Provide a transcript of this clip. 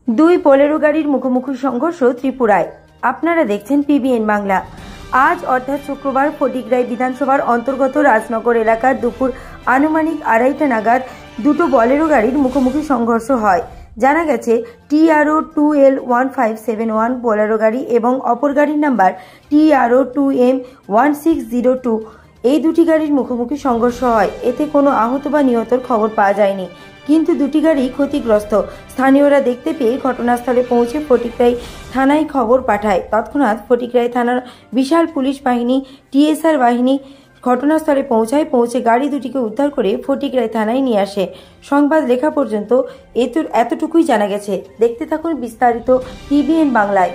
দুই বোলেরো গাড়ির মুখোমুখি সংঘর্ষ ত্রিপুরায়। আপনারা দেখছেন পিবিএন বাংলা। আজ অর্থাৎ শুক্রবার ফটিকরাই বিধানসভার অন্তর্গত রাজনগর এলাকার দুপুর আনুমানিক 2:30 নাগাদ দুটো বোলেরো গাড়ির মুখোমুখি সংঘর্ষ হয়। জানা গেছে TRO 2L1571 বোলেরো গাড়ি এবং অপর গাড়ির নাম্বার TRO 2M1602। এই দুটি গাড়ির মুখোমুখি সংঘর্ষ হয়। এতে কোনো আহত বা নিহতর খবর পাওয়া যায়নি, কিন্তু দুটি গাড়ি ক্ষতিগ্রস্ত। স্থানীয়রা দেখতে পেয়ে ঘটনাস্থলে পৌঁছে ফটিকরাই থানায় খবর পাঠায়। তৎক্ষণাৎ ফটিকরাই থানার বিশাল পুলিশ বাহিনী, TSR বাহিনী ঘটনাস্থলে পৌঁছে গাড়ি দুটিকে উদ্ধার করে ফটিকরাই থানায় নিয়ে আসে। সংবাদ লেখা পর্যন্ত এতটুকুই জানা গেছে। দেখতে থাকুন বিস্তারিত পিবিএন বাংলায়।